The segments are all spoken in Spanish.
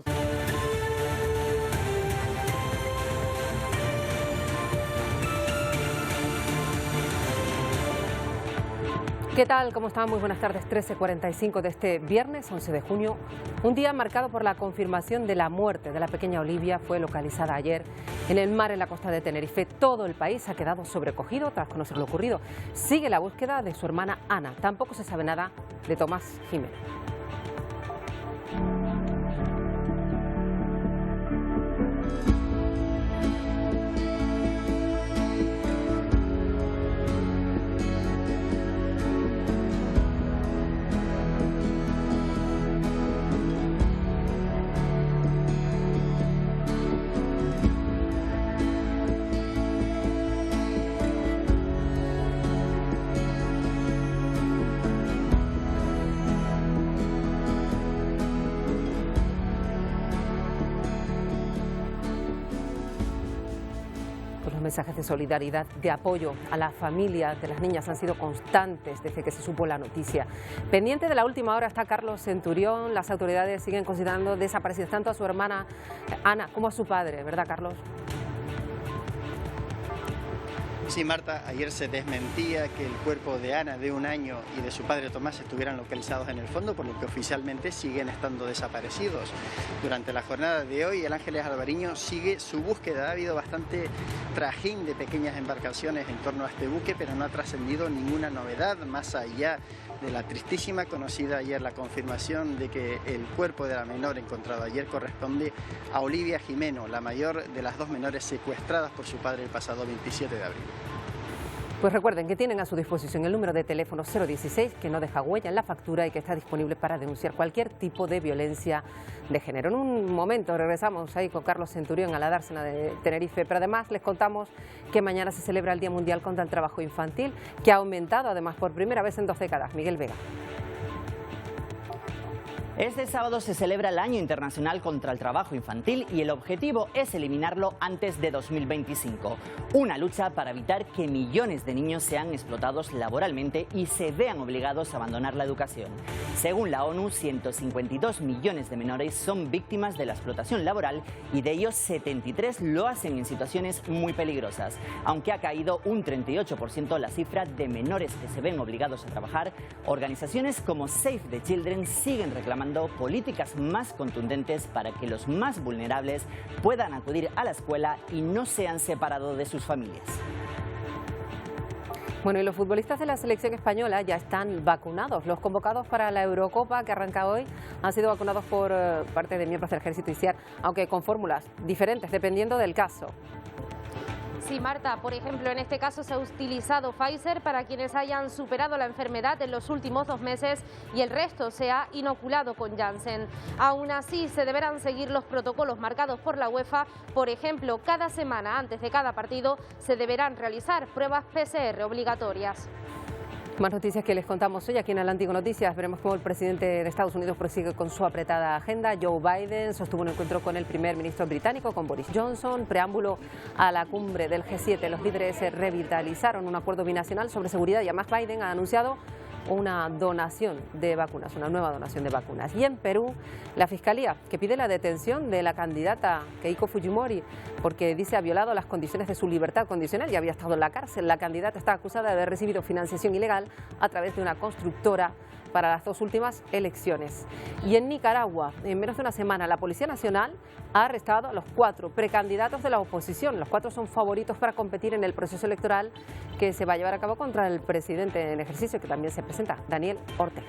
¿Qué tal? ¿Cómo están? Muy buenas tardes. 13:45 de este viernes 11 de junio. Un día marcado por la confirmación de la muerte de la pequeña Olivia. Fue localizada ayer en el mar en la costa de Tenerife. Todo el país ha quedado sobrecogido tras conocer lo ocurrido. Sigue la búsqueda de su hermana Ana. Tampoco se sabe nada de Tomás Jiménez. Mensajes de solidaridad, de apoyo a la familia de las niñas han sido constantes desde que se supo la noticia. Pendiente de la última hora está Carlos Centurión. Las autoridades siguen considerando desaparecidas tanto a su hermana Ana como a su padre, ¿verdad, Carlos? Sí, Marta, ayer se desmentía que el cuerpo de Ana de 1 año y de su padre Tomás estuvieran localizados en el fondo, por lo que oficialmente siguen estando desaparecidos. Durante la jornada de hoy, el Ángeles Alvariño sigue su búsqueda. Ha habido bastante trajín de pequeñas embarcaciones en torno a este buque, pero no ha trascendido ninguna novedad más allá de la tristísima conocida ayer la confirmación de que el cuerpo de la menor encontrado ayer corresponde a Olivia Jimeno, la mayor de las 2 menores secuestradas por su padre el pasado 27 de abril. Pues recuerden que tienen a su disposición el número de teléfono 016, que no deja huella en la factura y que está disponible para denunciar cualquier tipo de violencia de género. En un momento regresamos ahí con Carlos Centurión a la dársena de Tenerife, pero además les contamos que mañana se celebra el Día Mundial contra el Trabajo Infantil, que ha aumentado además por primera vez en 2 décadas. Miguel Vega. Este sábado se celebra el Año Internacional contra el Trabajo Infantil y el objetivo es eliminarlo antes de 2025. Una lucha para evitar que millones de niños sean explotados laboralmente y se vean obligados a abandonar la educación. Según la ONU, 152 millones de menores son víctimas de la explotación laboral y de ellos 73 lo hacen en situaciones muy peligrosas. Aunque ha caído un 38% la cifra de menores que se ven obligados a trabajar, organizaciones como Save the Children siguen reclamando políticas más contundentes para que los más vulnerables puedan acudir a la escuela y no sean separados de sus familias. Bueno, y los futbolistas de la selección española ya están vacunados. Los convocados para la Eurocopa, que arranca hoy, han sido vacunados por parte de miembros del Ejército y SEAT, aunque con fórmulas diferentes, dependiendo del caso. Sí, Marta, por ejemplo, en este caso se ha utilizado Pfizer para quienes hayan superado la enfermedad en los últimos 2 meses y el resto se ha inoculado con Janssen. Aún así, se deberán seguir los protocolos marcados por la UEFA. Por ejemplo, cada semana antes de cada partido se deberán realizar pruebas PCR obligatorias. Más noticias que les contamos hoy aquí en Atlántico Noticias. Veremos cómo el presidente de Estados Unidos prosigue con su apretada agenda. Joe Biden sostuvo un encuentro con el primer ministro británico, con Boris Johnson. Preámbulo a la cumbre del G7. Los líderes revitalizaron un acuerdo binacional sobre seguridad y además Biden ha anunciado una donación de vacunas, una nueva donación de vacunas. Y en Perú, la Fiscalía, que pide la detención de la candidata Keiko Fujimori porque dice ha violado las condiciones de su libertad condicional y había estado en la cárcel. La candidata está acusada de haber recibido financiación ilegal a través de una constructora para las 2 últimas elecciones. Y en Nicaragua, en menos de una semana, la Policía Nacional ha arrestado a los 4 precandidatos de la oposición. Los 4 son favoritos para competir en el proceso electoral que se va a llevar a cabo contra el presidente en ejercicio, que también se presenta, Daniel Ortega.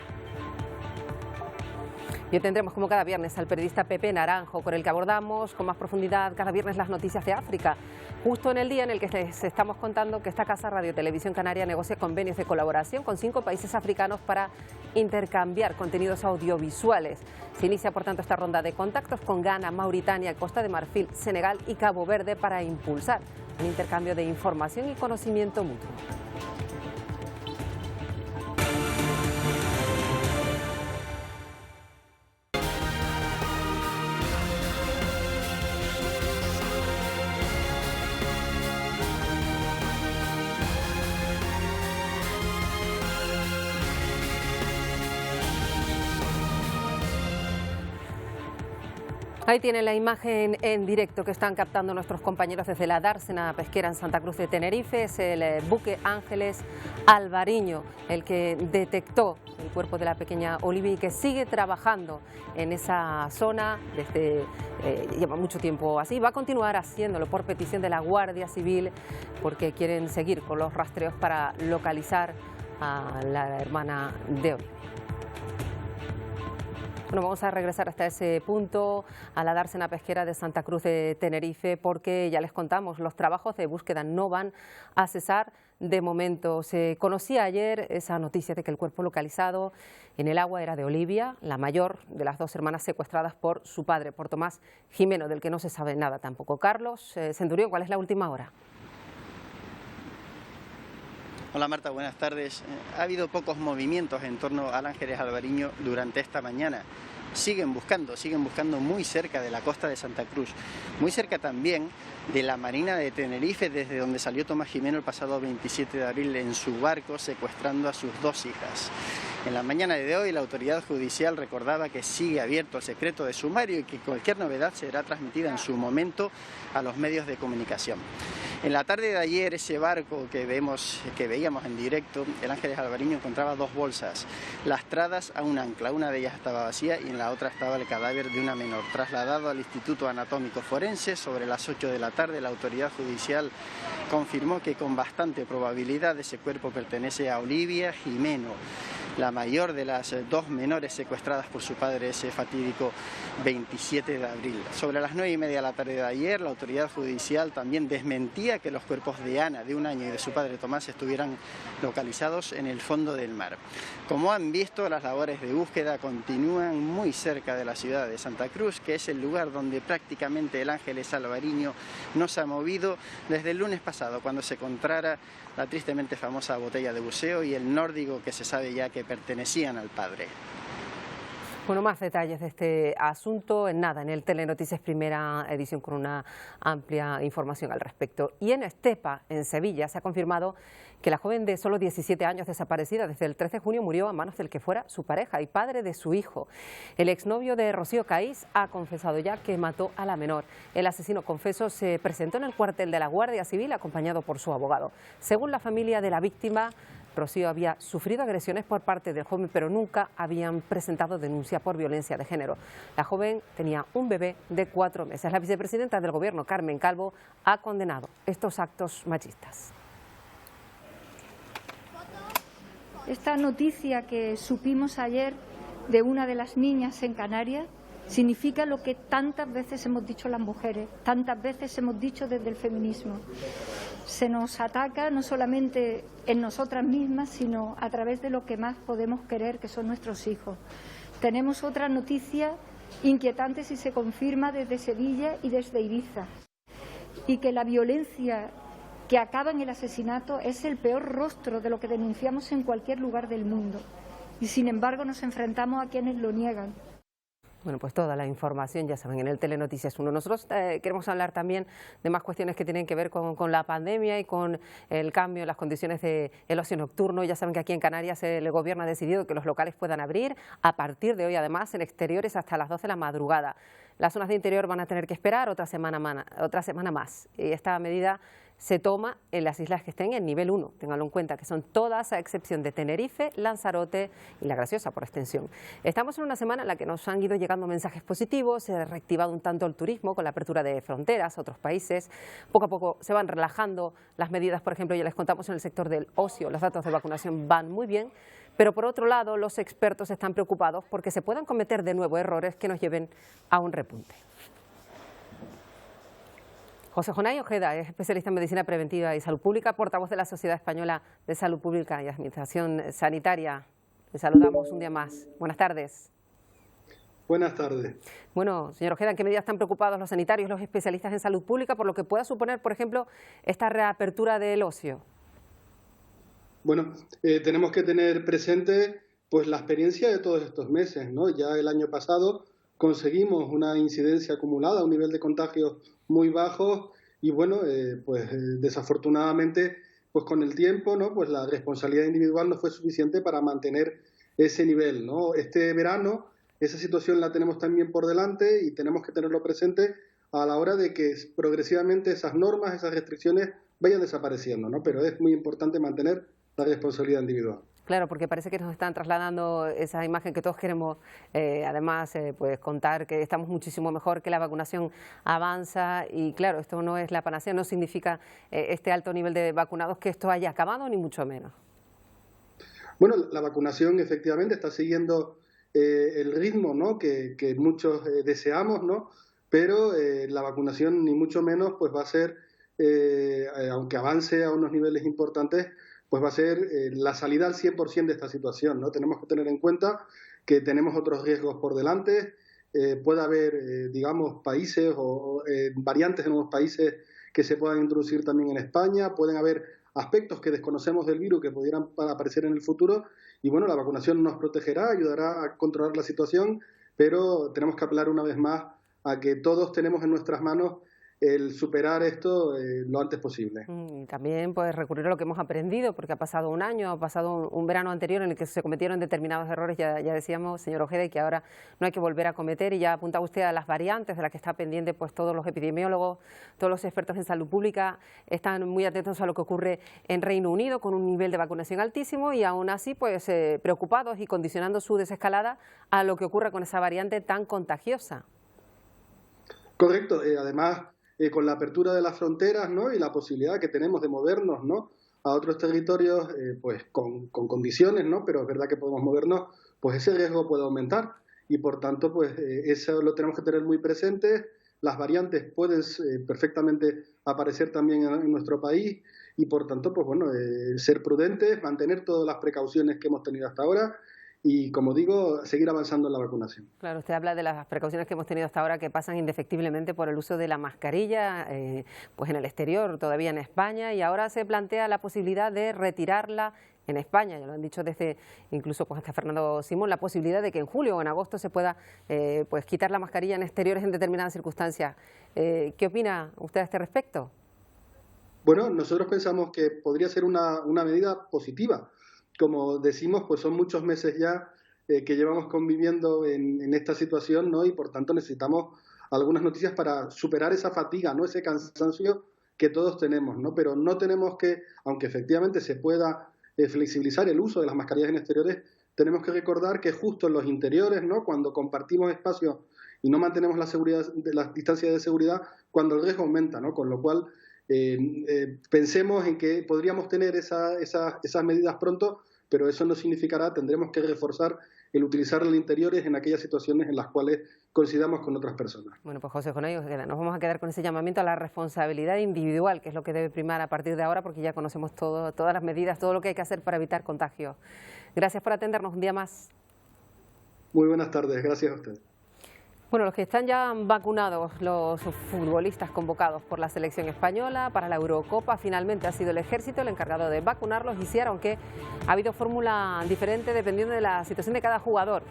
Y hoy tendremos como cada viernes al periodista Pepe Naranjo, con el que abordamos con más profundidad cada viernes las noticias de África, justo en el día en el que les estamos contando que esta casa Radio Televisión Canaria negocia convenios de colaboración con 5 países africanos para intercambiar contenidos audiovisuales. Se inicia por tanto esta ronda de contactos con Ghana, Mauritania, Costa de Marfil, Senegal y Cabo Verde para impulsar un intercambio de información y conocimiento mutuo. Ahí tienen la imagen en directo que están captando nuestros compañeros desde la dársena pesquera en Santa Cruz de Tenerife. Es el buque Ángeles Alvariño el que detectó el cuerpo de la pequeña Olivia y que sigue trabajando en esa zona desde lleva mucho tiempo así. Va a continuar haciéndolo por petición de la Guardia Civil porque quieren seguir con los rastreos para localizar a la hermana de Olivia. Bueno, vamos a regresar hasta ese punto, a la dársena pesquera de Santa Cruz de Tenerife, porque ya les contamos, los trabajos de búsqueda no van a cesar de momento. Se conocía ayer esa noticia de que el cuerpo localizado en el agua era de Olivia, la mayor de las dos hermanas secuestradas por su padre, por Tomás Jimeno, del que no se sabe nada tampoco. Carlos Centurión, ¿cuál es la última hora? Hola Marta, buenas tardes. Ha habido pocos movimientos en torno al Ángeles Alvariño durante esta mañana. Siguen buscando muy cerca de la costa de Santa Cruz, muy cerca también de la Marina de Tenerife, desde donde salió Tomás Jimeno el pasado 27 de abril en su barco secuestrando a sus dos hijas. En la mañana de hoy la autoridad judicial recordaba que sigue abierto el secreto de sumario y que cualquier novedad será transmitida en su momento a los medios de comunicación. En la tarde de ayer ese barco que veíamos en directo, el Ángeles Alvariño, encontraba dos bolsas lastradas a un ancla. Una de ellas estaba vacía y en la otra estaba el cadáver de una menor. Trasladado al Instituto Anatómico Forense sobre las 8 de la tarde, la autoridad judicial confirmó que con bastante probabilidad ese cuerpo pertenece a Olivia Jimeno, la mayor de las dos menores secuestradas por su padre ese fatídico 27 de abril. Sobre las 9:30 de la tarde de ayer, la autoridad judicial también desmentía que los cuerpos de Ana, de un año, y de su padre Tomás estuvieran localizados en el fondo del mar. Como han visto, las labores de búsqueda continúan muy cerca de la ciudad de Santa Cruz, que es el lugar donde prácticamente el Ángeles Alvariño no se ha movido desde el lunes pasado, cuando se encontrara la tristemente famosa botella de buceo y el nórdico que se sabe ya que pertenecían al padre. Bueno, más detalles de este asunto en nada, en el Telenoticias Primera Edición, con una amplia información al respecto. Y en Estepa, en Sevilla, se ha confirmado que la joven de solo 17 años desaparecida desde el 13 de junio murió a manos del que fuera su pareja y padre de su hijo. El exnovio de Rocío Caís ha confesado ya que mató a la menor. El asesino confeso se presentó en el cuartel de la Guardia Civil acompañado por su abogado. Según la familia de la víctima, Rocío había sufrido agresiones por parte del joven, pero nunca habían presentado denuncia por violencia de género. La joven tenía un bebé de 4 meses. La vicepresidenta del Gobierno, Carmen Calvo, ha condenado estos actos machistas. Esta noticia que supimos ayer de una de las niñas en Canarias significa lo que tantas veces hemos dicho las mujeres, tantas veces hemos dicho desde el feminismo. Se nos ataca no solamente en nosotras mismas, sino a través de lo que más podemos querer, que son nuestros hijos. Tenemos otra noticia inquietante si se confirma desde Sevilla y desde Ibiza, y que la violencia que acaba en el asesinato es el peor rostro de lo que denunciamos en cualquier lugar del mundo. Y sin embargo nos enfrentamos a quienes lo niegan. Bueno, pues toda la información, ya saben, en el Telenoticias 1. Nosotros queremos hablar también de más cuestiones que tienen que ver con la pandemia y con el cambio en las condiciones del ocio nocturno. Ya saben que aquí en Canarias el Gobierno ha decidido que los locales puedan abrir a partir de hoy, además, en exteriores hasta las 12 de la madrugada. Las zonas de interior van a tener que esperar otra semana más. Y esta medida se toma en las islas que estén en nivel 1. Ténganlo en cuenta, que son todas a excepción de Tenerife, Lanzarote y La Graciosa, por extensión. Estamos en una semana en la que nos han ido llegando mensajes positivos, se ha reactivado un tanto el turismo con la apertura de fronteras a otros países. Poco a poco se van relajando las medidas, por ejemplo, ya les contamos en el sector del ocio, los datos de vacunación van muy bien. Pero por otro lado, los expertos están preocupados porque se puedan cometer de nuevo errores que nos lleven a un repunte. José Jonay Ojeda es especialista en medicina preventiva y salud pública, portavoz de la Sociedad Española de Salud Pública y Administración Sanitaria. Le saludamos un día más. Buenas tardes. Buenas tardes. Bueno, señor Ojeda, ¿en qué medida están preocupados los sanitarios, los especialistas en salud pública, por lo que pueda suponer, por ejemplo, esta reapertura del ocio? Bueno, tenemos que tener presente pues la experiencia de todos estos meses, ¿no? Ya el año pasado conseguimos una incidencia acumulada, un nivel de contagios muy bajo y bueno, desafortunadamente, pues con el tiempo, ¿no? Pues la responsabilidad individual no fue suficiente para mantener ese nivel, ¿no? Este verano esa situación la tenemos también por delante y tenemos que tenerlo presente a la hora de que progresivamente esas normas, esas restricciones vayan desapareciendo, ¿no? Pero es muy importante mantener la responsabilidad individual. Claro, porque parece que nos están trasladando esa imagen que todos queremos, además, pues contar que estamos muchísimo mejor, que la vacunación avanza y claro, esto no es la panacea, no significa este alto nivel de vacunados que esto haya acabado, ni mucho menos. Bueno, la vacunación efectivamente está siguiendo el ritmo, ¿no?, que muchos deseamos, ¿no?, pero la vacunación ni mucho menos pues va a ser, aunque avance a unos niveles importantes, pues va a ser la salida al 100% de esta situación, ¿no? Tenemos que tener en cuenta que tenemos otros riesgos por delante, puede haber, digamos, países o variantes en nuevos países que se puedan introducir también en España, pueden haber aspectos que desconocemos del virus que pudieran aparecer en el futuro y bueno, la vacunación nos protegerá, ayudará a controlar la situación, pero tenemos que apelar una vez más a que todos tenemos en nuestras manos el superar esto lo antes posible. Y también pues recurrir a lo que hemos aprendido, porque ha pasado un año, ha pasado un verano anterior en el que se cometieron determinados errores, ya decíamos, señor Ojeda, y que ahora no hay que volver a cometer, y ya apuntaba usted a las variantes de las que está pendiente, pues todos los epidemiólogos, todos los expertos en salud pública están muy atentos a lo que ocurre en Reino Unido con un nivel de vacunación altísimo y aún así pues preocupados y condicionando su desescalada a lo que ocurra con esa variante tan contagiosa. Correcto, además con la apertura de las fronteras, ¿no?, y la posibilidad que tenemos de movernos, ¿no?, a otros territorios pues con condiciones, ¿no?, pero es verdad que podemos movernos, pues ese riesgo puede aumentar y por tanto pues eso lo tenemos que tener muy presente. Las variantes pueden perfectamente aparecer también en nuestro país y por tanto pues bueno, ser prudentes, mantener todas las precauciones que hemos tenido hasta ahora y, como digo, seguir avanzando en la vacunación. Claro, usted habla de las precauciones que hemos tenido hasta ahora que pasan indefectiblemente por el uso de la mascarilla, pues en el exterior, todavía en España, y ahora se plantea la posibilidad de retirarla en España, ya lo han dicho desde incluso pues hasta Fernando Simón, la posibilidad de que en julio o en agosto se pueda pues quitar la mascarilla en exteriores en determinadas circunstancias. ¿Qué opina usted a este respecto? Bueno, nosotros pensamos que podría ser una medida positiva. Como decimos, pues son muchos meses ya que llevamos conviviendo en esta situación, ¿no?, y por tanto necesitamos algunas noticias para superar esa fatiga, ¿no?, ese cansancio que todos tenemos, ¿no? Pero no tenemos que, aunque efectivamente se pueda flexibilizar el uso de las mascarillas en exteriores, tenemos que recordar que justo en los interiores, ¿no?, cuando compartimos espacios y no mantenemos la seguridad, la distancia de seguridad, cuando el riesgo aumenta, ¿no? Con lo cual pensemos en que podríamos tener esas medidas pronto, pero eso no significará, tendremos que reforzar el utilizar el interiores en aquellas situaciones en las cuales coincidamos con otras personas. Bueno, pues José Jonay, nos vamos a quedar con ese llamamiento a la responsabilidad individual, que es lo que debe primar a partir de ahora, porque ya conocemos todas las medidas, todo lo que hay que hacer para evitar contagios. Gracias por atendernos un día más. Muy buenas tardes, gracias a usted. Bueno, los que están ya vacunados, los futbolistas convocados por la selección española para la Eurocopa, finalmente ha sido el Ejército el encargado de vacunarlos, y sí, aunque ha habido fórmula diferente dependiendo de la situación de cada jugador.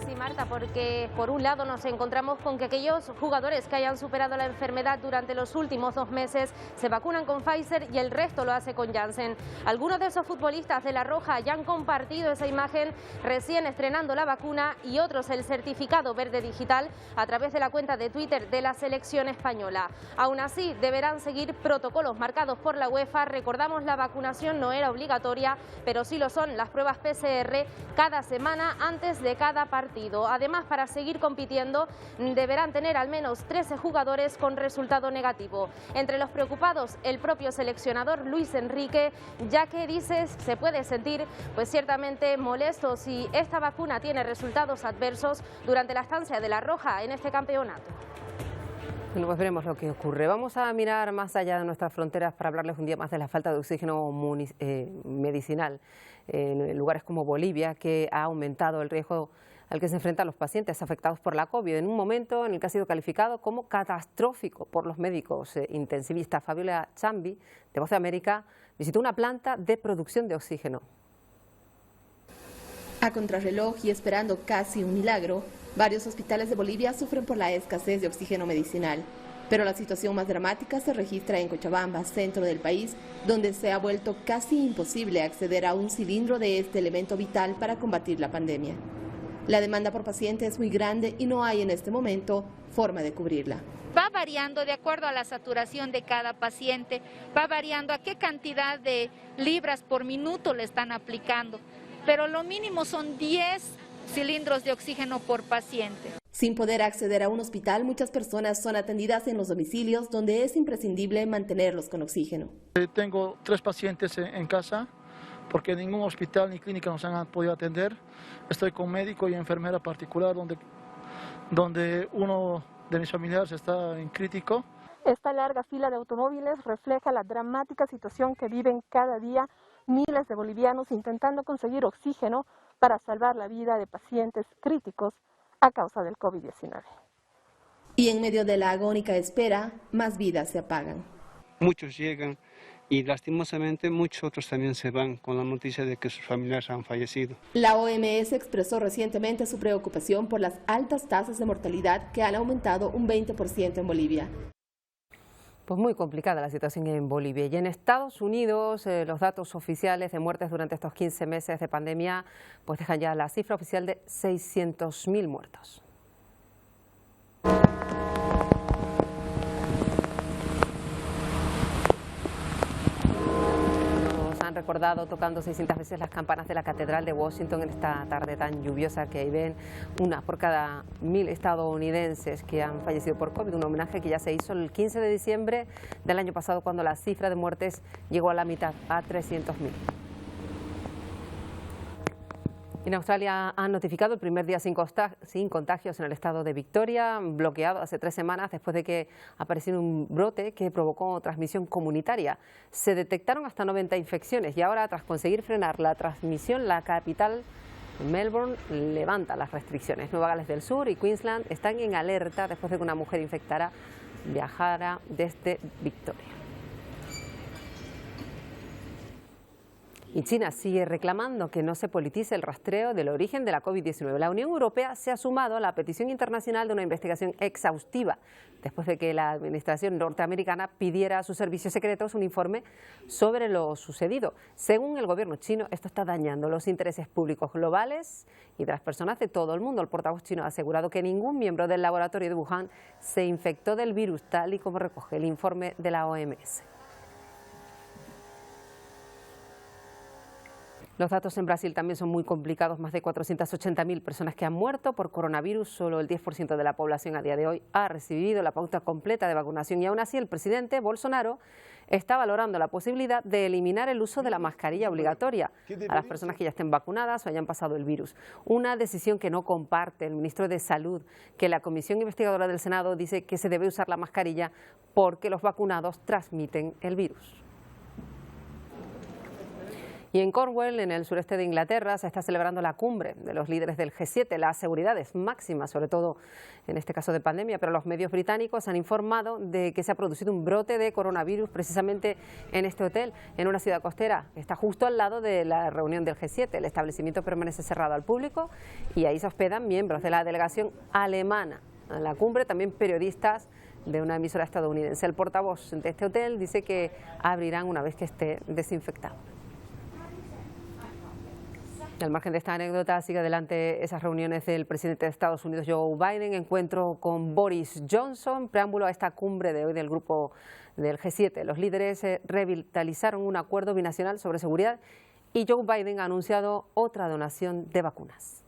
Sí, Marta, porque por un lado nos encontramos con que aquellos jugadores que hayan superado la enfermedad durante los últimos 2 meses se vacunan con Pfizer y el resto lo hace con Janssen. Algunos de esos futbolistas de La Roja ya han compartido esa imagen recién estrenando la vacuna y otros el certificado verde digital a través de la cuenta de Twitter de la selección española. Aún así, deberán seguir protocolos marcados por la UEFA. Recordamos, la vacunación no era obligatoria, pero sí lo son las pruebas PCR cada semana antes de cada partido. Además, para seguir compitiendo deberán tener al menos 13 jugadores con resultado negativo. Entre los preocupados, el propio seleccionador Luis Enrique, ya que dice se puede sentir pues ciertamente molesto si esta vacuna tiene resultados adversos durante la estancia de La Roja en este campeonato. Bueno, pues veremos lo que ocurre. Vamos a mirar más allá de nuestras fronteras para hablarles un día más de la falta de oxígeno medicinal en lugares como Bolivia, que ha aumentado el riesgo al que se enfrentan los pacientes afectados por la COVID, en un momento en el que ha sido calificado como catastrófico por los médicos intensivistas. Fabiola Chambi, de Voz de América, visitó una planta de producción de oxígeno. A contrarreloj y esperando casi un milagro, varios hospitales de Bolivia sufren por la escasez de oxígeno medicinal. Pero la situación más dramática se registra en Cochabamba, centro del país, donde se ha vuelto casi imposible acceder a un cilindro de este elemento vital para combatir la pandemia. La demanda por paciente es muy grande y no hay en este momento forma de cubrirla. Va variando de acuerdo a la saturación de cada paciente, va variando a qué cantidad de libras por minuto le están aplicando, pero lo mínimo son 10 cilindros de oxígeno por paciente. Sin poder acceder a un hospital, muchas personas son atendidas en los domicilios donde es imprescindible mantenerlos con oxígeno. Tengo 3 pacientes en casa porque ningún hospital ni clínica nos han podido atender. Estoy con médico y enfermera particular donde uno de mis familiares está en crítico. Esta larga fila de automóviles refleja la dramática situación que viven cada día miles de bolivianos intentando conseguir oxígeno para salvar la vida de pacientes críticos a causa del COVID-19. Y en medio de la agónica espera, más vidas se apagan. Muchos llegan y lastimosamente muchos otros también se van con la noticia de que sus familiares han fallecido. La OMS expresó recientemente su preocupación por las altas tasas de mortalidad que han aumentado un 20% en Bolivia. Pues muy complicada la situación en Bolivia. Y en Estados Unidos los datos oficiales de muertes durante estos 15 meses de pandemia pues dejan ya la cifra oficial de 600.000 muertos. Han recordado tocando 600 veces las campanas de la Catedral de Washington en esta tarde tan lluviosa que ahí ven, una por cada 1000 estadounidenses que han fallecido por COVID, un homenaje que ya se hizo el 15 de diciembre del año pasado cuando la cifra de muertes llegó a la mitad, a 300.000. En Australia han notificado el primer día sin contagios en el estado de Victoria, bloqueado hace 3 semanas después de que apareciera un brote que provocó transmisión comunitaria. Se detectaron hasta 90 infecciones y ahora, tras conseguir frenar la transmisión, la capital, Melbourne, levanta las restricciones. Nueva Gales del Sur y Queensland están en alerta después de que una mujer infectada viajara desde Victoria. Y China sigue reclamando que no se politice el rastreo del origen de la COVID-19. La Unión Europea se ha sumado a la petición internacional de una investigación exhaustiva, después de que la administración norteamericana pidiera a sus servicios secretos un informe sobre lo sucedido. Según el gobierno chino, esto está dañando los intereses públicos globales y de las personas de todo el mundo. El portavoz chino ha asegurado que ningún miembro del laboratorio de Wuhan se infectó del virus, tal y como recoge el informe de la OMS. Los datos en Brasil también son muy complicados. Más de 480.000 personas que han muerto por coronavirus. Solo el 10% de la población a día de hoy ha recibido la pauta completa de vacunación. Y aún así, el presidente Bolsonaro está valorando la posibilidad de eliminar el uso de la mascarilla obligatoria a las personas que ya estén vacunadas o hayan pasado el virus. Una decisión que no comparte el ministro de Salud, que la Comisión Investigadora del Senado dice que se debe usar la mascarilla porque los vacunados transmiten el virus. Y en Cornwall, en el sureste de Inglaterra, se está celebrando la cumbre de los líderes del G7. La seguridad es máxima, sobre todo en este caso de pandemia, pero los medios británicos han informado de que se ha producido un brote de coronavirus precisamente en este hotel, en una ciudad costera. Está justo al lado de la reunión del G7. El establecimiento permanece cerrado al público y ahí se hospedan miembros de la delegación alemana. En la cumbre también periodistas de una emisora estadounidense. El portavoz de este hotel dice que abrirán una vez que esté desinfectado. Al margen de esta anécdota, sigue adelante esas reuniones del presidente de Estados Unidos, Joe Biden, encuentro con Boris Johnson, preámbulo a esta cumbre de hoy del grupo del G7. Los líderes revitalizaron un acuerdo binacional sobre seguridad y Joe Biden ha anunciado otra donación de vacunas.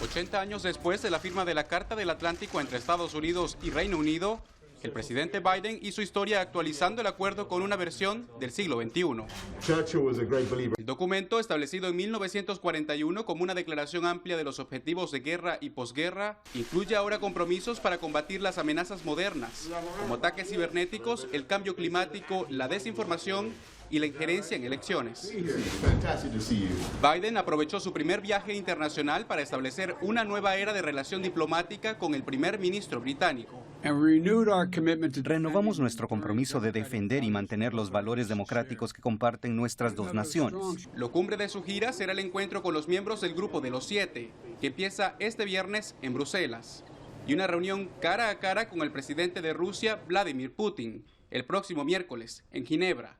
80 años después de la firma de la Carta del Atlántico entre Estados Unidos y Reino Unido, el presidente Biden hizo historia actualizando el acuerdo con una versión del siglo XXI. El documento, establecido en 1941 como una declaración amplia de los objetivos de guerra y posguerra, incluye ahora compromisos para combatir las amenazas modernas, como ataques cibernéticos, el cambio climático, la desinformación y la injerencia en elecciones. Biden aprovechó su primer viaje internacional para establecer una nueva era de relación diplomática con el primer ministro británico. Renovamos nuestro compromiso de defender y mantener los valores democráticos que comparten nuestras dos naciones. La cumbre de su gira será el encuentro con los miembros del Grupo de los 7, que empieza este viernes en Bruselas, y una reunión cara a cara con el presidente de Rusia, Vladimir Putin, el próximo miércoles en Ginebra.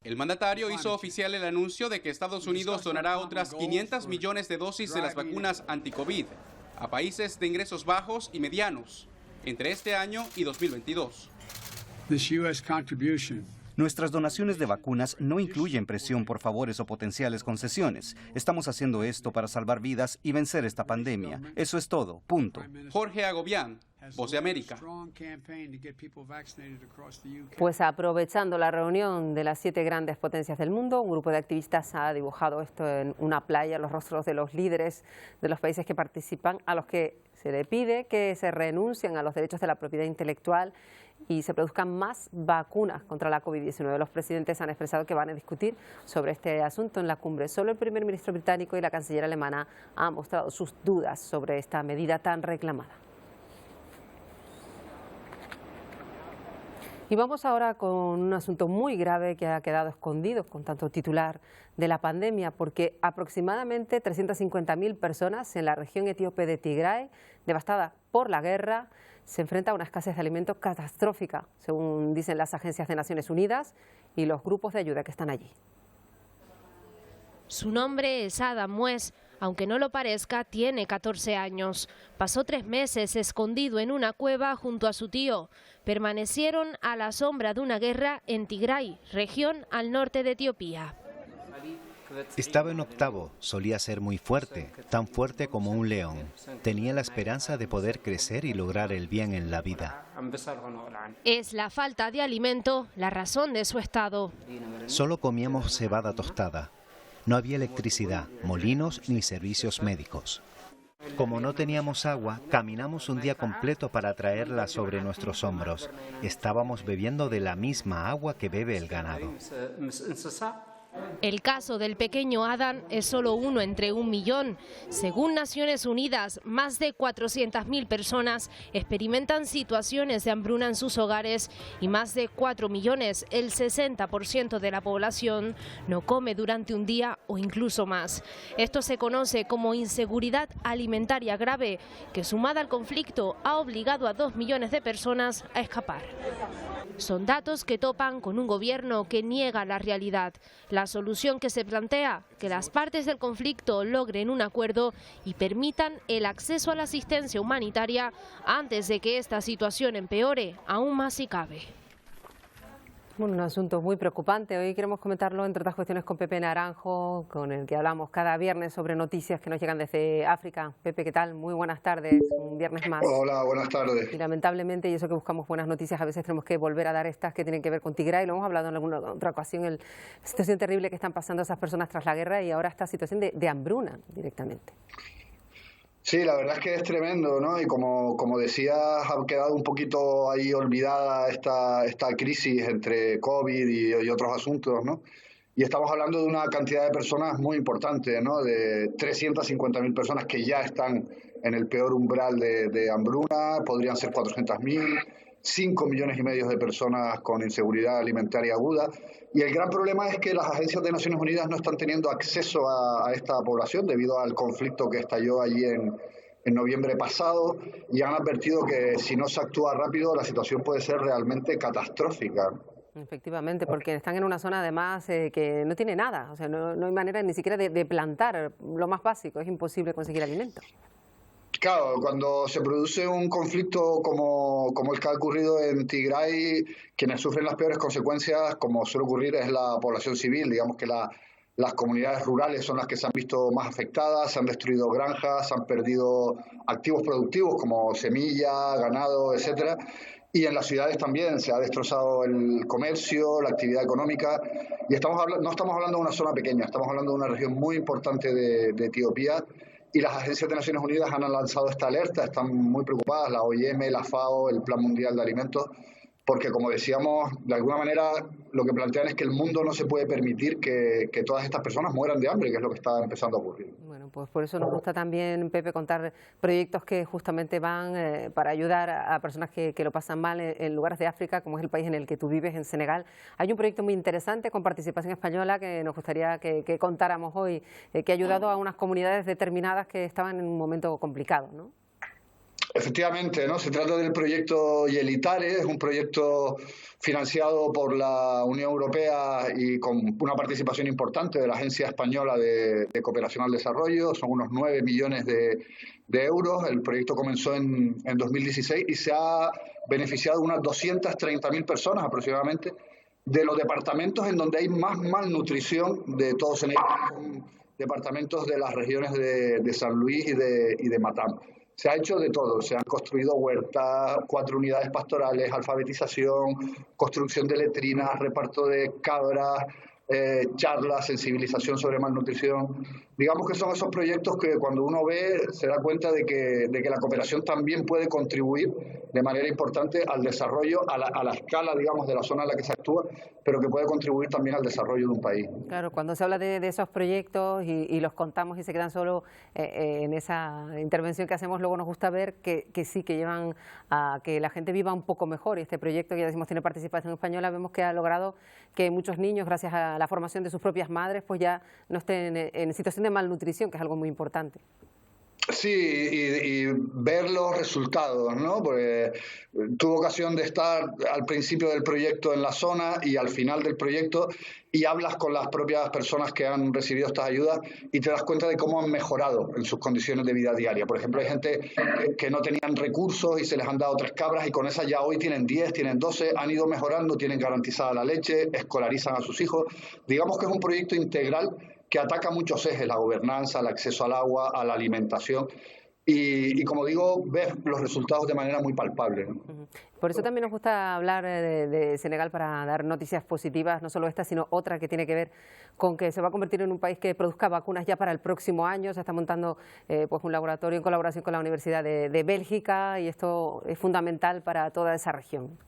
El mandatario hizo oficial el anuncio de que Estados Unidos donará otras 500 millones de dosis de las vacunas anti-COVID a países de ingresos bajos y medianos entre este año y 2022. Nuestras donaciones de vacunas no incluyen presión por favores o potenciales concesiones. Estamos haciendo esto para salvar vidas y vencer esta pandemia. Eso es todo. Punto. Jorge Agobián, Voz de América. Pues aprovechando la reunión de las 7 grandes potencias del mundo, un grupo de activistas ha dibujado esto en una playa, los rostros de los líderes de los países que participan, a los que se le pide que se renuncien a los derechos de la propiedad intelectual y se produzcan más vacunas contra la COVID-19. Los presidentes han expresado que van a discutir sobre este asunto en la cumbre. Solo el primer ministro británico y la canciller alemana han mostrado sus dudas sobre esta medida tan reclamada. Y vamos ahora con un asunto muy grave que ha quedado escondido con tanto titular de la pandemia, porque aproximadamente 350.000 personas en la región etíope de Tigray, devastada por la guerra, se enfrenta a una escasez de alimentos catastrófica, según dicen las agencias de Naciones Unidas y los grupos de ayuda que están allí. Su nombre es Adam West. Aunque no lo parezca, tiene 14 años. Pasó 3 meses escondido en una cueva junto a su tío. Permanecieron a la sombra de una guerra en Tigray, región al norte de Etiopía. Estaba en octavo, solía ser muy fuerte, tan fuerte como un león. Tenía la esperanza de poder crecer y lograr el bien en la vida. Es la falta de alimento la razón de su estado. Solo comíamos cebada tostada. No había electricidad, molinos ni servicios médicos. Como no teníamos agua, caminamos un día completo para traerla sobre nuestros hombros. Estábamos bebiendo de la misma agua que bebe el ganado. El caso del pequeño Adam es solo uno entre 1 millón. Según Naciones Unidas, más de 400.000 personas experimentan situaciones de hambruna en sus hogares y más de 4 millones, el 60% de la población, no come durante un día o incluso más. Esto se conoce como inseguridad alimentaria grave, que sumada al conflicto ha obligado a 2 millones de personas a escapar. Son datos que topan con un gobierno que niega la realidad. La solución que se plantea, que las partes del conflicto logren un acuerdo y permitan el acceso a la asistencia humanitaria antes de que esta situación empeore, aún más si cabe. Bueno, un asunto muy preocupante. Hoy queremos comentarlo, entre otras cuestiones, con Pepe Naranjo, con el que hablamos cada viernes sobre noticias que nos llegan desde África. Pepe, ¿qué tal? Muy buenas tardes, un viernes más. Hola, buenas tardes. Y lamentablemente, y eso que buscamos buenas noticias, a veces tenemos que volver a dar estas que tienen que ver con Tigray. Lo hemos hablado en alguna otra ocasión, la situación terrible que están pasando esas personas tras la guerra y ahora esta situación de hambruna directamente. Sí, la verdad es que es tremendo, ¿no? Y como decías, ha quedado un poquito ahí olvidada esta crisis entre COVID y otros asuntos, ¿no? Y estamos hablando de una cantidad de personas muy importante, ¿no? De 350.000 personas que ya están en el peor umbral de hambruna, podrían ser 400.000, 5 millones y medio de personas con inseguridad alimentaria aguda. Y el gran problema es que las agencias de Naciones Unidas no están teniendo acceso a esta población debido al conflicto que estalló allí en noviembre pasado, y han advertido que si no se actúa rápido la situación puede ser realmente catastrófica. Efectivamente, porque están en una zona además que no tiene nada, o sea, no hay manera ni siquiera de plantar lo más básico, es imposible conseguir alimento. Claro, cuando se produce un conflicto como el que ha ocurrido en Tigray, quienes sufren las peores consecuencias, como suele ocurrir, es la población civil. Digamos que las comunidades rurales son las que se han visto más afectadas, se han destruido granjas, se han perdido activos productivos como semilla, ganado, etcétera. Y en las ciudades también se ha destrozado el comercio, la actividad económica. Y no estamos hablando de una zona pequeña, estamos hablando de una región muy importante de Etiopía. Y las agencias de Naciones Unidas han lanzado esta alerta, están muy preocupadas, la OIM, la FAO, el Plan Mundial de Alimentos, porque, como decíamos, de alguna manera lo que plantean es que el mundo no se puede permitir que todas estas personas mueran de hambre, que es lo que está empezando a ocurrir. Bueno, pues por eso nos gusta también, Pepe, contar proyectos que justamente van para ayudar a personas que lo pasan mal en lugares de África, como es el país en el que tú vives, en Senegal. Hay un proyecto muy interesante con participación española que nos gustaría que contáramos hoy, que ha ayudado a unas comunidades determinadas que estaban en un momento complicado, ¿no? Efectivamente, ¿no? Se trata del proyecto Yelitare, es un proyecto financiado por la Unión Europea y con una participación importante de la Agencia Española de Cooperación al Desarrollo. Son unos 9 millones de euros. El proyecto comenzó en 2016 y se ha beneficiado unas 230.000 personas aproximadamente de los departamentos en donde hay más malnutrición de todo Senegal, son departamentos de las regiones de San Luis y de Matam. Se ha hecho de todo, se han construido huertas, 4 unidades pastorales, alfabetización, construcción de letrinas, reparto de cabras, charlas, sensibilización sobre malnutrición. Digamos que son esos proyectos que cuando uno ve se da cuenta de que la cooperación también puede contribuir de manera importante al desarrollo, a la escala, digamos, de la zona en la que se actúa, pero que puede contribuir también al desarrollo de un país. Claro, cuando se habla de esos proyectos y los contamos y se quedan solo en esa intervención que hacemos, luego nos gusta ver que sí, que llevan a que la gente viva un poco mejor. Y este proyecto, que ya decimos tiene participación española, vemos que ha logrado que muchos niños, gracias a la formación de sus propias madres, pues ya no estén en situación de malnutrición, que es algo muy importante. Sí, y ver los resultados, ¿no? Porque tuve ocasión de estar al principio del proyecto en la zona y al final del proyecto y hablas con las propias personas que han recibido estas ayudas y te das cuenta de cómo han mejorado en sus condiciones de vida diaria. Por ejemplo, hay gente que no tenían recursos y se les han dado 3 cabras y con esas ya hoy tienen 10, tienen 12, han ido mejorando, tienen garantizada la leche, escolarizan a sus hijos. Digamos que es un proyecto integral que ataca muchos ejes, la gobernanza, el acceso al agua, a la alimentación y como digo, ves los resultados de manera muy palpable, ¿no? Por eso también nos gusta hablar de Senegal, para dar noticias positivas, no solo esta, sino otra que tiene que ver con que se va a convertir en un país que produzca vacunas ya para el próximo año. Se está montando pues un laboratorio en colaboración con la Universidad de Bélgica y esto es fundamental para toda esa región.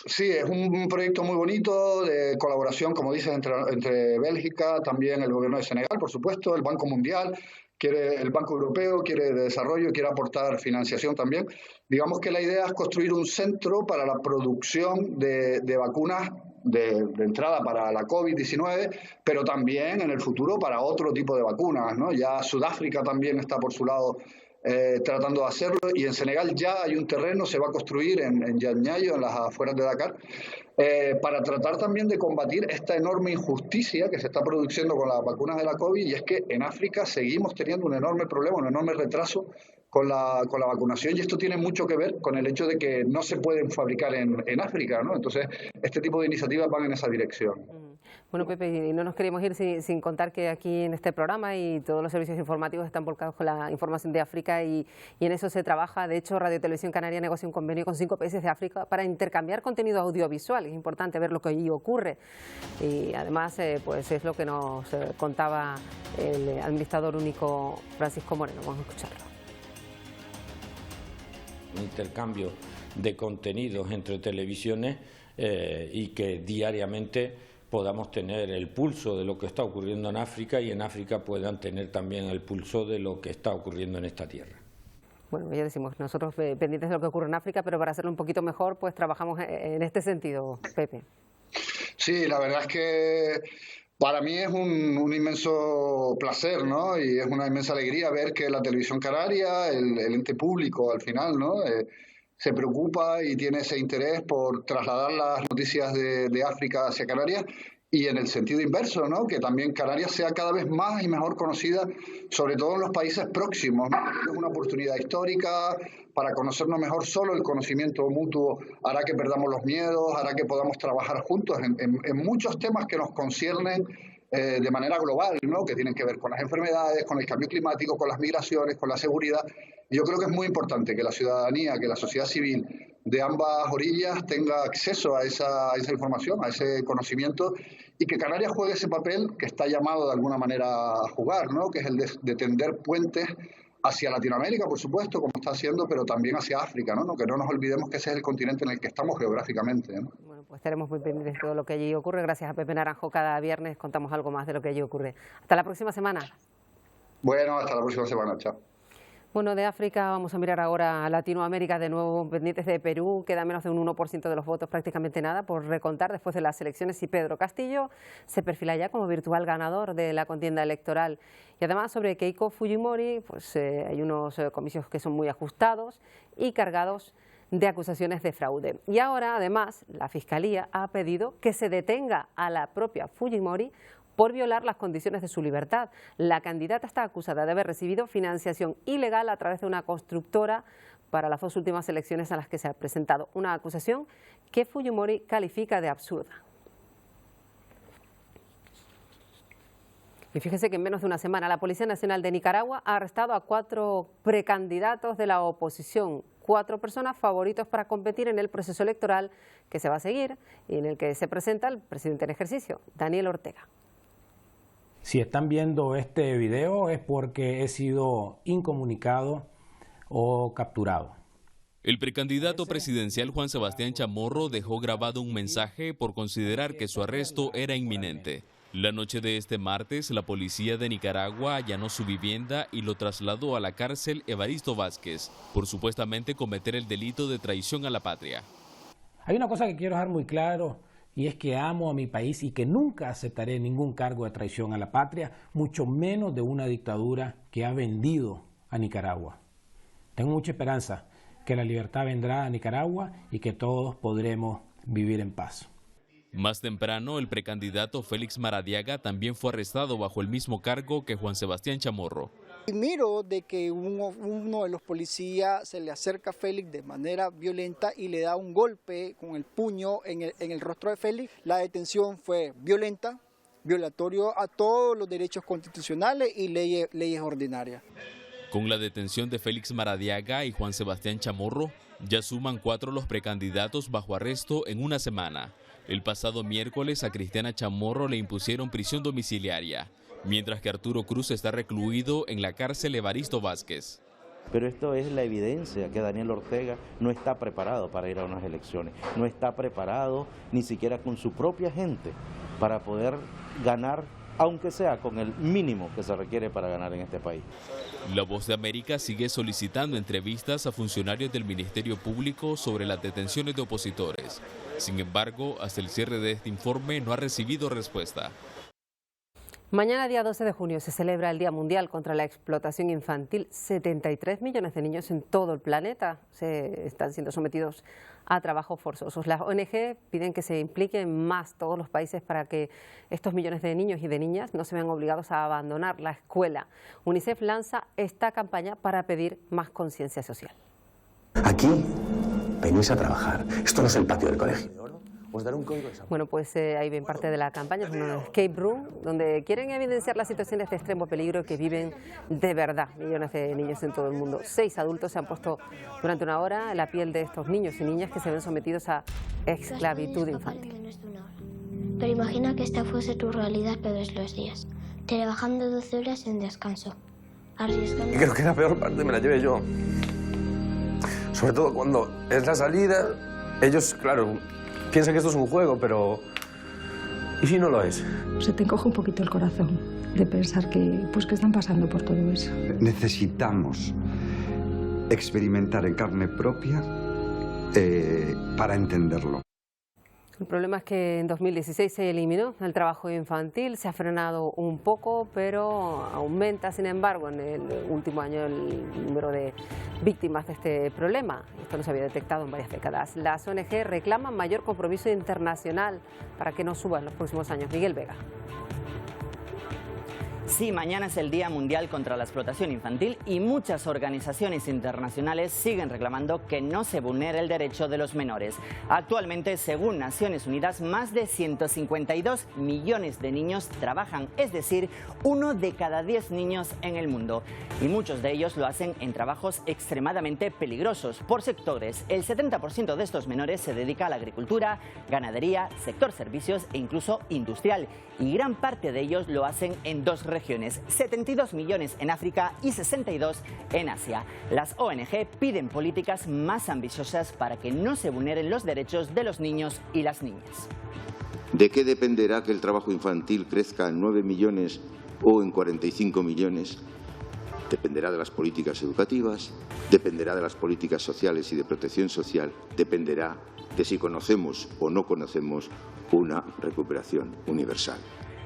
Sí, es un proyecto muy bonito de colaboración, como dices, entre Bélgica, también el gobierno de Senegal, por supuesto, el Banco Mundial, el Banco Europeo quiere de desarrollo, quiere aportar financiación también. Digamos que la idea es construir un centro para la producción de vacunas de entrada para la COVID-19, pero también en el futuro para otro tipo de vacunas, ¿no? Ya Sudáfrica también está por su lado tratando de hacerlo, y en Senegal ya hay un terreno, se va a construir en Diamniadio, en las afueras de Dakar, para tratar también de combatir esta enorme injusticia que se está produciendo con las vacunas de la COVID, y es que en África seguimos teniendo un enorme problema, un enorme retraso con la vacunación, y esto tiene mucho que ver con el hecho de que no se pueden fabricar en África, ¿no? Entonces, este tipo de iniciativas van en esa dirección. Bueno, Pepe, y no nos queremos ir sin contar que aquí en este programa y todos los servicios informativos están volcados con la información de África y en eso se trabaja. De hecho, Radio Televisión Canaria negocia un convenio con 5 países de África para intercambiar contenido audiovisual. Es importante ver lo que allí ocurre y además pues es lo que nos contaba el administrador único Francisco Moreno. Vamos a escucharlo. Un intercambio de contenidos entre televisiones y que diariamente podamos tener el pulso de lo que está ocurriendo en África y en África puedan tener también el pulso de lo que está ocurriendo en esta tierra. Bueno, ya decimos, nosotros pendientes de lo que ocurre en África, pero para hacerlo un poquito mejor, pues trabajamos en este sentido, Pepe. Sí, la verdad es que para mí es un inmenso placer, ¿no? Y es una inmensa alegría ver que la televisión canaria, el ente público al final, ¿no? Se preocupa y tiene ese interés por trasladar las noticias de África hacia Canarias, y en el sentido inverso, ¿no? Que también Canarias sea cada vez más y mejor conocida, sobre todo en los países próximos, ¿no? Es una oportunidad histórica para conocernos mejor. Solo el conocimiento mutuo hará que perdamos los miedos, hará que podamos trabajar juntos en muchos temas que nos conciernen de manera global, ¿no? Que tienen que ver con las enfermedades, con el cambio climático, con las migraciones, con la seguridad. Yo creo que es muy importante que la ciudadanía, que la sociedad civil de ambas orillas tenga acceso a esa información, a ese conocimiento, y que Canarias juegue ese papel que está llamado de alguna manera a jugar, ¿no? Que es el de tender puentes hacia Latinoamérica, por supuesto, como está haciendo, pero también hacia África, ¿no? Que no nos olvidemos que ese es el continente en el que estamos geográficamente, ¿no? Bueno, pues estaremos muy pendientes de todo lo que allí ocurre. Gracias a Pepe Naranjo, cada viernes contamos algo más de lo que allí ocurre. Hasta la próxima semana. Bueno, hasta la próxima semana, chao. Bueno, de África vamos a mirar ahora a Latinoamérica de nuevo, pendientes de Perú. Queda menos de un 1% de los votos, prácticamente nada por recontar después de las elecciones, y Pedro Castillo se perfila ya como virtual ganador de la contienda electoral. Y además, sobre Keiko Fujimori, pues hay unos comicios que son muy ajustados y cargados de acusaciones de fraude. Y ahora, además, la Fiscalía ha pedido que se detenga a la propia Fujimori por violar las condiciones de su libertad. La candidata está acusada de haber recibido financiación ilegal a través de una constructora para las 2 últimas elecciones a las que se ha presentado. Una acusación que Fujimori califica de absurda. Y fíjese que en menos de una semana la Policía Nacional de Nicaragua ha arrestado a 4 precandidatos de la oposición, 4 personas favoritos para competir en el proceso electoral que se va a seguir y en el que se presenta el presidente en ejercicio, Daniel Ortega. Si están viendo este video es porque he sido incomunicado o capturado. El precandidato presidencial Juan Sebastián Chamorro dejó grabado un mensaje por considerar que su arresto era inminente. La noche de este martes, la policía de Nicaragua allanó su vivienda y lo trasladó a la cárcel Evaristo Vázquez por supuestamente cometer el delito de traición a la patria. Hay una cosa que quiero dejar muy claro, y es que amo a mi país y que nunca aceptaré ningún cargo de traición a la patria, mucho menos de una dictadura que ha vendido a Nicaragua. Tengo mucha esperanza que la libertad vendrá a Nicaragua y que todos podremos vivir en paz. Más temprano, el precandidato Félix Maradiaga también fue arrestado bajo el mismo cargo que Juan Sebastián Chamorro. Miro de que uno de los policías se le acerca a Félix de manera violenta y le da un golpe con el puño en el rostro de Félix. La detención fue violenta, violatorio a todos los derechos constitucionales y leyes ordinarias. Con la detención de Félix Maradiaga y Juan Sebastián Chamorro, ya suman 4 los precandidatos bajo arresto en una semana. El pasado miércoles a Cristiana Chamorro le impusieron prisión domiciliaria, mientras que Arturo Cruz está recluido en la cárcel Evaristo Vázquez. Pero esto es la evidencia que Daniel Ortega no está preparado para ir a unas elecciones, no está preparado ni siquiera con su propia gente para poder ganar, aunque sea con el mínimo que se requiere para ganar en este país. La Voz de América sigue solicitando entrevistas a funcionarios del Ministerio Público sobre las detenciones de opositores. Sin embargo, hasta el cierre de este informe no ha recibido respuesta. Mañana, día 12 de junio, se celebra el Día Mundial contra la Explotación Infantil. 73 millones de niños en todo el planeta están siendo sometidos a trabajos forzosos. Las ONG piden que se impliquen más todos los países para que estos millones de niños y de niñas no se vean obligados a abandonar la escuela. UNICEF lanza esta campaña para pedir más conciencia social. Aquí venís a trabajar. Esto no es el patio del colegio. Os daré un código. Bueno, pues ahí ven parte de la campaña, es una escape room, donde quieren evidenciar las situaciones de extremo peligro que viven de verdad millones de niños en todo el mundo. 6 adultos se han puesto durante una hora en la piel de estos niños y niñas que se ven sometidos a esclavitud infantil. Pero imagina que esta fuese tu realidad todos los días, trabajando 12 horas sin descanso, arriesgando... Y creo que la peor parte me la llevé yo. Sobre todo cuando es la salida, ellos, claro, piensan que esto es un juego, pero ¿y si no lo es? Se te encoge un poquito el corazón de pensar que están pasando por todo eso. Necesitamos experimentar en carne propia para entenderlo. El problema es que en 2016 se eliminó el trabajo infantil, se ha frenado un poco, pero aumenta, sin embargo, en el último año el número de víctimas de este problema. Esto no se había detectado en varias décadas. Las ONG reclaman mayor compromiso internacional para que no suba en los próximos años. Miguel Vega. Sí, mañana es el Día Mundial contra la Explotación Infantil y muchas organizaciones internacionales siguen reclamando que no se vulnere el derecho de los menores. Actualmente, según Naciones Unidas, más de 152 millones de niños trabajan, es decir, 1 de cada 10 niños en el mundo. Y muchos de ellos lo hacen en trabajos extremadamente peligrosos. Por sectores, el 70% de estos menores se dedica a la agricultura, ganadería, sector servicios e incluso industrial. Y gran parte de ellos lo hacen en 2 regiones, 72 millones en África y 62 en Asia. Las ONG piden políticas más ambiciosas para que no se vulneren los derechos de los niños y las niñas. ¿De qué dependerá que el trabajo infantil crezca en 9 millones o en 45 millones? dependerá de las políticas educativas, dependerá de las políticas sociales y de protección social, dependerá de si conocemos o no conocemos una recuperación universal.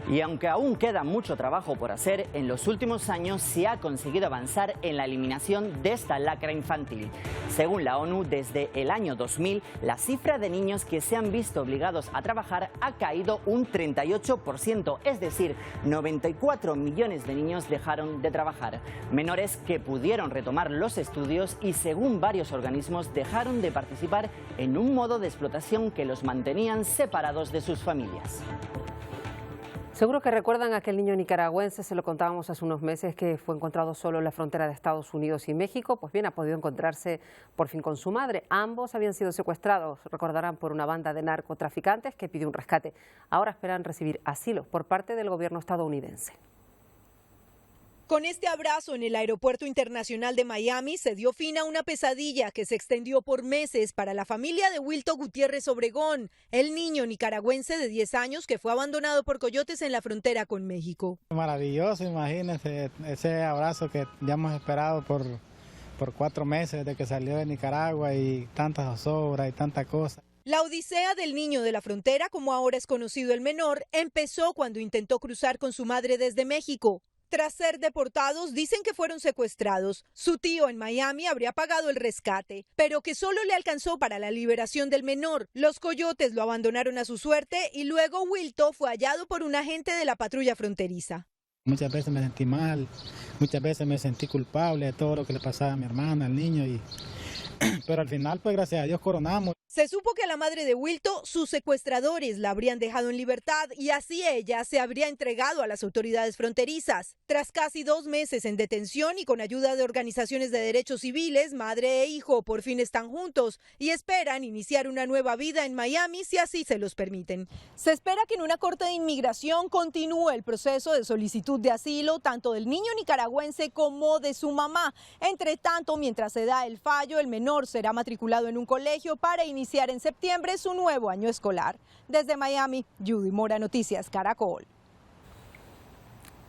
Y aunque aún queda mucho trabajo por hacer, en los últimos años se ha conseguido avanzar en la eliminación de esta lacra infantil. Según la ONU, desde el año 2000, la cifra de niños que se han visto obligados a trabajar ha caído un 38%, es decir, 94 millones de niños dejaron de trabajar. Menores que pudieron retomar los estudios y, según varios organismos, dejaron de participar en un modo de explotación que los mantenían separados de sus familias. Seguro que recuerdan a aquel niño nicaragüense, se lo contábamos hace unos meses, que fue encontrado solo en la frontera de Estados Unidos y México. Pues bien, ha podido encontrarse por fin con su madre. Ambos habían sido secuestrados, recordarán, por una banda de narcotraficantes que pidió un rescate. Ahora esperan recibir asilo por parte del gobierno estadounidense. Con este abrazo en el Aeropuerto Internacional de Miami se dio fin a una pesadilla que se extendió por meses para la familia de Wilto Gutiérrez Obregón, el niño nicaragüense de 10 años que fue abandonado por coyotes en la frontera con México. Maravilloso, imagínense ese abrazo que ya hemos esperado por 4 meses desde que salió de Nicaragua, y tantas zozobras y tanta cosa. La odisea del niño de la frontera, como ahora es conocido el menor, empezó cuando intentó cruzar con su madre desde México. Tras ser deportados, dicen que fueron secuestrados. Su tío en Miami habría pagado el rescate, pero que solo le alcanzó para la liberación del menor. Los coyotes lo abandonaron a su suerte y luego Wilto fue hallado por un agente de la patrulla fronteriza. Muchas veces me sentí mal, muchas veces me sentí culpable de todo lo que le pasaba a mi hermana, al niño, pero al final, pues gracias a Dios, coronamos. Se supo que a la madre de Wilto, sus secuestradores la habrían dejado en libertad y así ella se habría entregado a las autoridades fronterizas. Tras casi 2 meses en detención y con ayuda de organizaciones de derechos civiles, madre e hijo por fin están juntos y esperan iniciar una nueva vida en Miami si así se los permiten. Se espera que en una corte de inmigración continúe el proceso de solicitud de asilo tanto del niño nicaragüense como de su mamá. Entre tanto, mientras se da el fallo, el menor será matriculado en un colegio para iniciar en septiembre su nuevo año escolar. Desde Miami, Judy Mora, Noticias Caracol.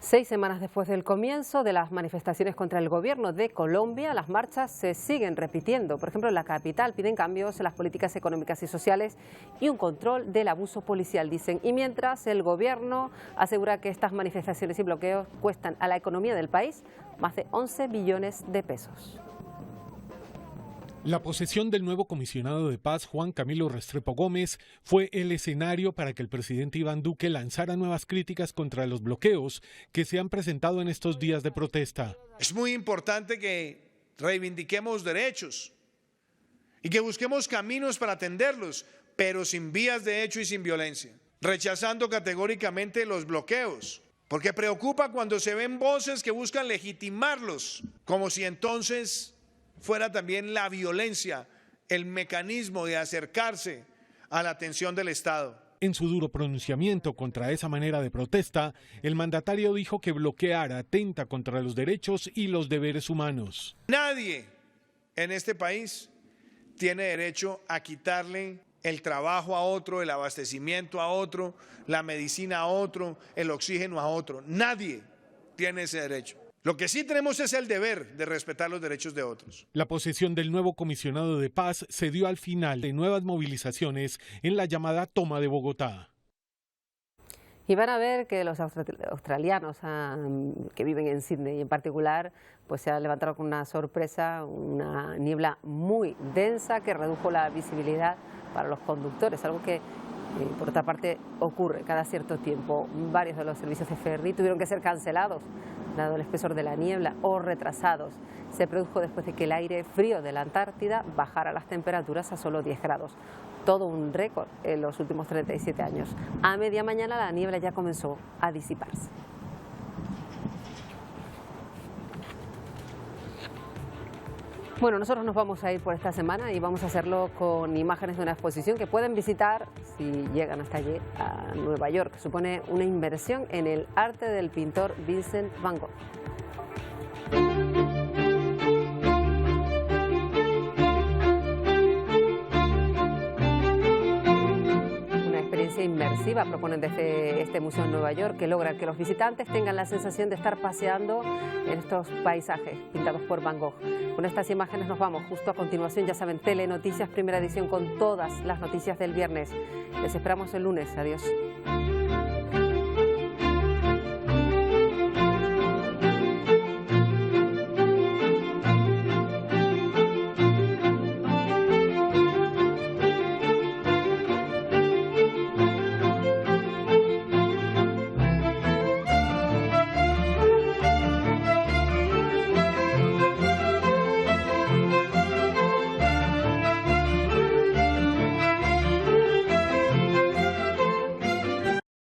6 semanas después del comienzo de las manifestaciones contra el gobierno de Colombia, las marchas se siguen repitiendo. Por ejemplo, en la capital piden cambios en las políticas económicas y sociales y un control del abuso policial, dicen. Y mientras, el gobierno asegura que estas manifestaciones y bloqueos cuestan a la economía del país más de 11 billones de pesos. La posesión del nuevo comisionado de paz, Juan Camilo Restrepo Gómez, fue el escenario para que el presidente Iván Duque lanzara nuevas críticas contra los bloqueos que se han presentado en estos días de protesta. Es muy importante que reivindiquemos derechos y que busquemos caminos para atenderlos, pero sin vías de hecho y sin violencia, rechazando categóricamente los bloqueos, porque preocupa cuando se ven voces que buscan legitimarlos, como si entonces fuera también la violencia el mecanismo de acercarse a la atención del Estado. En su duro pronunciamiento contra esa manera de protesta, el mandatario dijo que bloquear atenta contra los derechos y los deberes humanos. Nadie en este país tiene derecho a quitarle el trabajo a otro, el abastecimiento a otro, la medicina a otro, el oxígeno a otro. Nadie tiene ese derecho. Lo que sí tenemos es el deber de respetar los derechos de otros. La posesión del nuevo comisionado de paz se dio al final de nuevas movilizaciones en la llamada toma de Bogotá. Y van a ver que los australianos que viven en Sydney en particular, pues se han levantado con una sorpresa, una niebla muy densa que redujo la visibilidad para los conductores, algo que por otra parte ocurre cada cierto tiempo. Varios de los servicios de ferry tuvieron que ser cancelados dado el espesor de la niebla o retrasados. Se produjo después de que el aire frío de la Antártida bajara las temperaturas a solo 10 grados. Todo un récord en los últimos 37 años. A media mañana la niebla ya comenzó a disiparse. Bueno, nosotros nos vamos a ir por esta semana y vamos a hacerlo con imágenes de una exposición que pueden visitar si llegan hasta allí a Nueva York. Supone una inversión en el arte del pintor Vincent Van Gogh. Una experiencia inmersiva inmersiva proponen desde este museo en Nueva York, que logran que los visitantes tengan la sensación de estar paseando en estos paisajes pintados por Van Gogh. Con estas imágenes nos vamos. Justo a continuación, ya saben, Telenoticias, primera edición con todas las noticias del viernes. Les esperamos el lunes. Adiós.